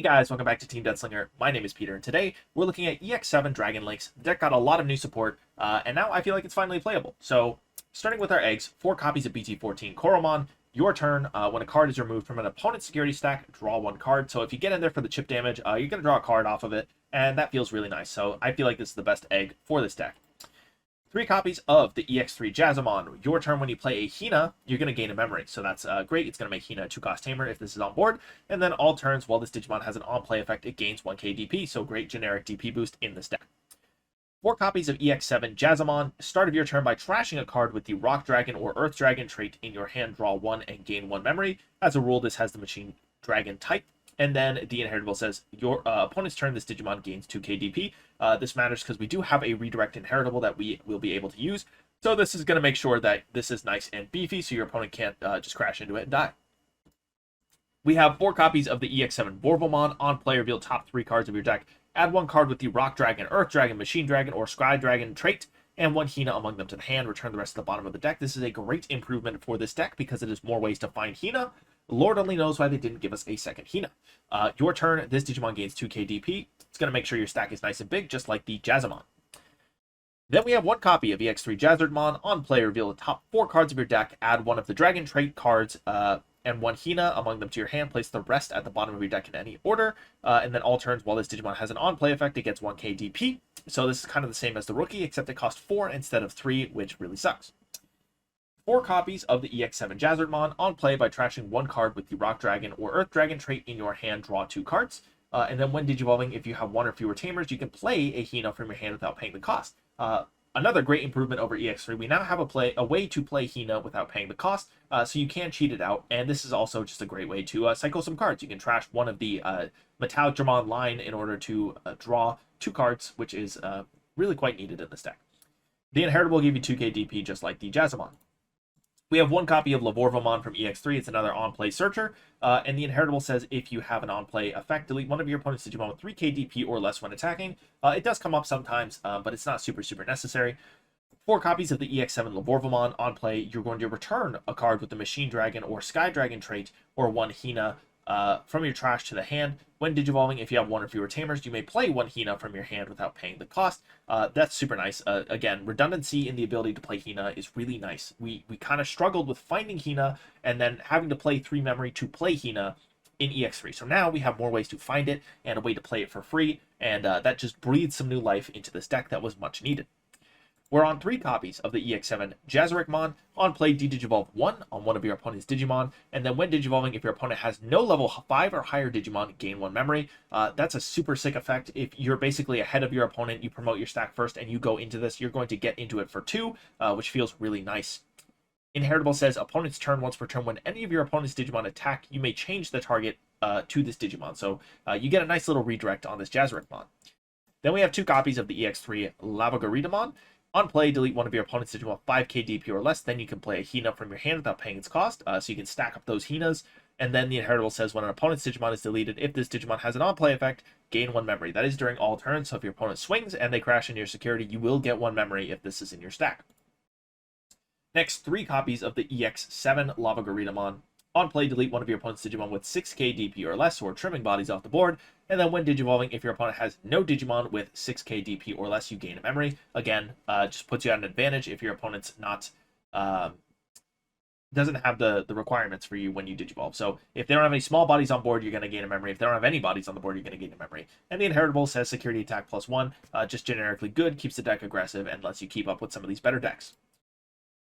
Hey guys, welcome back to Team Death Slinger. My name is Peter, and today we're looking at EX7 Dragon Linkz. The deck got a lot of new support, and now I feel like it's finally playable. So, starting with our eggs, 4 copies of BT14 Koromon. Your turn, when a card is removed from an opponent's security stack, draw 1 card. So if you get in there for the chip damage, you're going to draw a card off of it, and that feels really nice. So I feel like this is the best egg for this deck. 3 copies of the EX3 Jazamon. Your turn, when you play a Hina, you're going to gain a memory. So that's great. It's going to make Hina a 2-cost tamer if this is on board. And then all turns, while this Digimon has an on-play effect, it gains 1k DP. So great generic DP boost in this deck. 4 copies of EX7 Jazamon. Start of your turn by trashing a card with the Rock Dragon or Earth Dragon trait in your hand. Draw 1 and gain 1 memory. As a rule, this has the Machine Dragon type. And then the inheritable says, your opponent's turn, this Digimon gains 2k DP. This matters because we do have a redirect inheritable that we will be able to use. So this is going to make sure that this is nice and beefy, so your opponent can't just crash into it and die. We have 4 copies of the EX7 Vorvomon. On play, reveal top 3 cards of your deck. Add 1 card with the Rock Dragon, Earth Dragon, Machine Dragon, or Sky Dragon trait, and 1 Hina among them to the hand. Return the rest to the bottom of the deck. This is a great improvement for this deck because it is more ways to find Hina. Lord only knows why they didn't give us a second Hina. Your turn, this Digimon gains 2k DP. It's going to make sure your stack is nice and big, just like the Jazamon. Then we have 1 copy of EX3 Jazardmon. On play, reveal the top 4 cards of your deck. Add 1 of the Dragon trait cards and 1 Hina among them to your hand. Place the rest at the bottom of your deck in any order. And then all turns, while this Digimon has an on-play effect, it gets 1k DP. So this is kind of the same as the rookie, except it costs 4 instead of 3, which really sucks. 4 copies of the EX7 Jazardmon. On play, by trashing 1 card with the Rock Dragon or Earth Dragon trait in your hand, draw 2 cards. And then when digivolving, if you have 1 or fewer tamers, you can play a Hina from your hand without paying the cost. Another great improvement over EX3, we now have a way to play Hina without paying the cost, so you can cheat it out. And this is also just a great way to cycle some cards. You can trash 1 of the Metallicdramon line in order to draw 2 cards, which is really quite needed in this deck. The inheritable will give you 2k DP just like the Jazamon. We have 1 copy of Lavorvomon from EX3. It's another on-play searcher. And the inheritable says, if you have an on-play effect, delete 1 of your opponent's Digimon with 3k DP or less when attacking. It does come up sometimes, but it's not super necessary. 4 copies of the EX7 Lavorvomon. On play, you're going to return a card with the Machine Dragon or Sky Dragon trait or 1 Hina from your trash to the hand. When digivolving, if you have 1 or fewer tamers, you may play 1 Hina from your hand without paying the cost. That's super nice. Again, redundancy in the ability to play Hina is really nice. We kind of struggled with finding Hina and then having to play 3 memory to play Hina in EX3. So now we have more ways to find it and a way to play it for free, and that just breathes some new life into this deck that was much needed. We're on 3 copies of the EX7 Jazarichmon. On play, de-digivolve 1 on 1 of your opponent's Digimon, and then when digivolving, if your opponent has no level 5 or higher Digimon, gain 1 memory. That's a super sick effect. If you're basically ahead of your opponent, you promote your stack first, and you go into this, you're going to get into it for 2, which feels really nice. Inheritable says, opponent's turn, once per turn, when any of your opponent's Digimon attack, you may change the target to this Digimon. So you get a nice little redirect on this Jazarichmon. Then we have 2 copies of the EX3 Lavogaritamon. On play, delete 1 of your opponent's Digimon 5k DP or less. Then you can play a Hina from your hand without paying its cost. So you can stack up those Hinas. And then the inheritable says, when an opponent's Digimon is deleted, if this Digimon has an on-play effect, gain 1 memory. That is during all turns. So if your opponent swings and they crash into your security, you will get 1 memory if this is in your stack. Next, 3 copies of the EX7 Lavogaritamon. On play, delete 1 of your opponent's Digimon with 6k DP or less, or trimming bodies off the board. And then when digivolving, if your opponent has no Digimon with 6k DP or less, you gain a memory. Again, just puts you at an advantage if your opponent's not doesn't have the requirements for you when you digivolve. So if they don't have any small bodies on board, you're going to gain a memory. If they don't have any bodies on the board, you're going to gain a memory. And the inheritable says security attack +1, just generically good, keeps the deck aggressive, and lets you keep up with some of these better decks.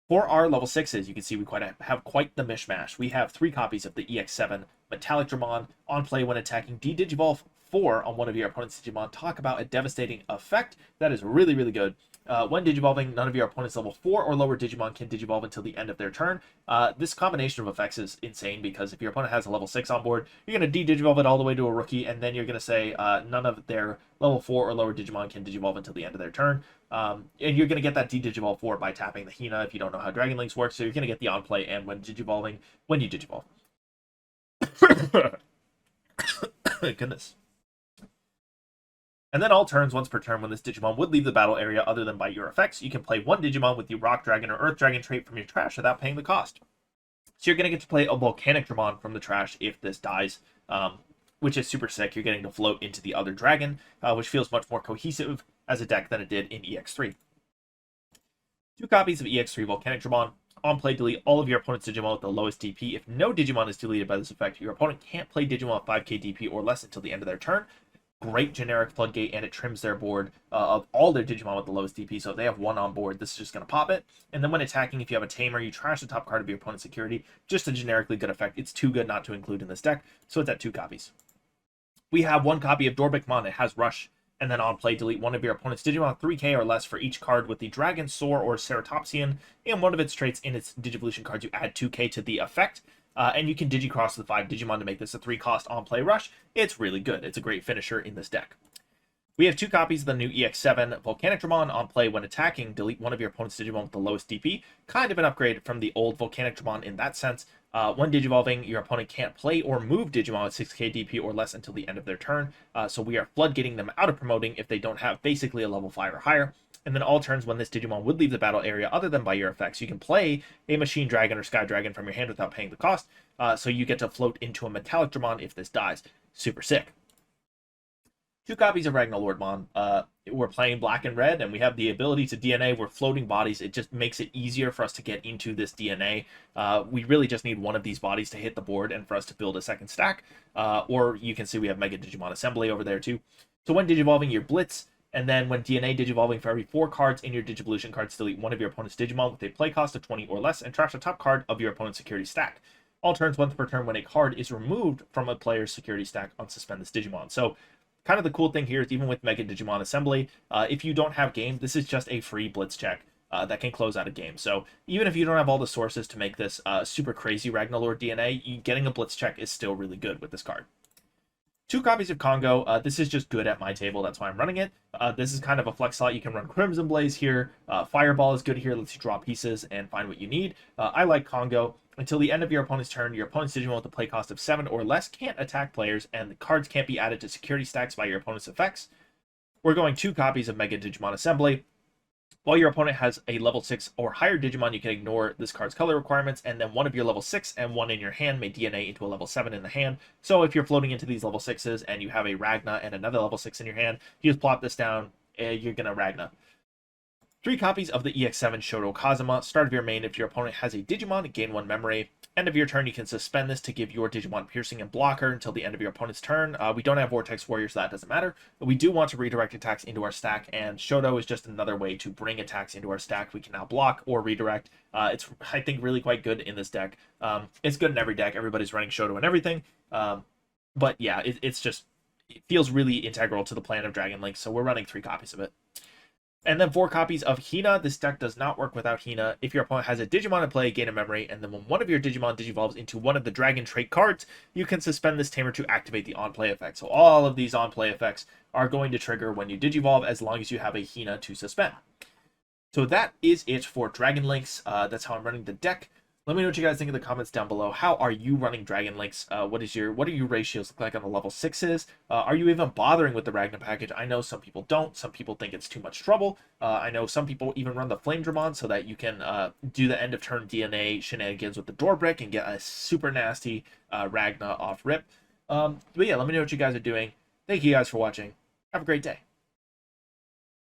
For our level 6s, you can see we have quite the mishmash. We have 3 copies of the EX7 Metallicdramon. On play, when attacking, de-digivolve 4 on 1 of your opponent's Digimon. Talk about a devastating effect. That is really good. When digivolving, none of your opponent's level 4 or lower Digimon can digivolve until the end of their turn. This combination of effects is insane because if your opponent has a level 6 on board, you're going to de-digivolve it all the way to a rookie, and then you're going to say none of their level 4 or lower Digimon can digivolve until the end of their turn. And you're going to get that de-digivolve 4 by tapping the Hina if you don't know how Dragon Linkz works, so you're going to get the on-play and when digivolving, when you digivolve. Goodness. And then all turns, once per turn, when this Digimon would leave the battle area other than by your effects, you can play 1 Digimon with the Rock Dragon or Earth Dragon trait from your trash without paying the cost. So you're going to get to play a Volcanicdramon from the trash if this dies. which is super sick. You're getting to float into the other dragon, which feels much more cohesive as a deck than it did in EX3. 2 copies of EX3 Volcanicdramon. On play, delete all of your opponent's Digimon with the lowest DP. If no Digimon is deleted by this effect, your opponent can't play Digimon with 5k DP or less until the end of their turn. Great generic floodgate, and it trims their board of all their Digimon with the lowest DP. So if they have 1 on board, this is just going to pop it. And then when attacking, if you have a Tamer, you trash the top card of your opponent's security. Just a generically good effect. It's too good not to include in this deck, so it's at 2 copies. We have 1 copy of Dorbickmon. It has Rush. And then on play, delete one of your opponent's Digimon 3k or less for each card with the Dragon, Soar, or Ceratopsian. And one of its traits in its Digivolution cards, you add 2k to the effect. And you can Digicross the 5 Digimon to make this a 3-cost on-play Rush. It's really good. It's a great finisher in this deck. We have 2 copies of the new EX7 Volcanicdramon. On play, when attacking, delete one of your opponent's Digimon with the lowest DP. Kind of an upgrade from the old Volcanicdramon in that sense. When Digivolving, your opponent can't play or move Digimon with 6k DP or less until the end of their turn. So we are floodgating them out of promoting if they don't have basically a level 5 or higher. And then all turns when this Digimon would leave the battle area other than by your effects, you can play a Machine Dragon or Sky Dragon from your hand without paying the cost. So you get to float into a Metallicdramon if this dies. Super sick. 2 copies of Lavorvomon. We're playing black and red, and we have the ability to DNA. We're floating bodies. It just makes it easier for us to get into this DNA. We really just need one of these bodies to hit the board and for us to build a second stack. Or you can see we have Mega Digimon Assembly over there too. So when Digivolving, your Blitz, and then when DNA Digivolving, for every 4 cards in your Digivolution cards, delete one of your opponent's Digimon with a play cost of 20 or less and trash the top card of your opponent's security stack. All turns once per turn when a card is removed from a player's security stack, unsuspend this Digimon. So kind of the cool thing here is even with Mega Digimon Assembly, if you don't have game, this is just a free Blitz check that can close out a game. So even if you don't have all the sources to make this super crazy Ragnalord DNA, getting a Blitz check is still really good with this card. 2 copies of Kongou. This is just good at my table. That's why I'm running it. This is kind of a flex slot. You can run Crimson Blaze here. Fireball is good here. Lets you draw pieces and find what you need. I like Kongou. Until the end of your opponent's turn, your opponent's Digimon with a play cost of 7 or less can't attack players, and the cards can't be added to security stacks by your opponent's effects. We're going 2 copies of Mega Digimon Assembly. While your opponent has a level 6 or higher Digimon, you can ignore this card's color requirements, and then one of your level 6 and one in your hand may DNA into a level 7 in the hand. So if you're floating into these level 6s and you have a Ragna and another level 6 in your hand, you just plop this down, you're going to Ragna. 3 copies of the EX7 Shoto Kazuma. Start of your main, if your opponent has a Digimon, gain 1 memory. End of your turn, you can suspend this to give your Digimon Piercing and Blocker until the end of your opponent's turn. We don't have Vortex Warrior, so that doesn't matter. But we do want to redirect attacks into our stack, and Shoto is just another way to bring attacks into our stack. We can now block or redirect. It's, I think, really quite good in this deck. It's good in every deck. Everybody's running Shoto and everything. But yeah, it feels really integral to the plan of Dragon Link, so we're running 3 copies of it. And then 4 copies of Hina. This deck does not work without Hina. If your opponent has a Digimon in play, gain a memory, and then when one of your Digimon digivolves into one of the Dragon trait cards, you can suspend this Tamer to activate the on-play effect. So all of these on-play effects are going to trigger when you digivolve as long as you have a Hina to suspend. So that is it for Dragon Links. That's how I'm running the deck. Let me know what you guys think in the comments down below. How are you running Dragon Links? What do your ratios look like on the level 6s? Are you even bothering with the Ragna package? I know some people don't. Some people think it's too much trouble. I know some people even run the Flame Dramon so that you can do the end of turn DNA shenanigans with the Dorbrick and get a super nasty Ragna off rip. But yeah, let me know what you guys are doing. Thank you guys for watching. Have a great day.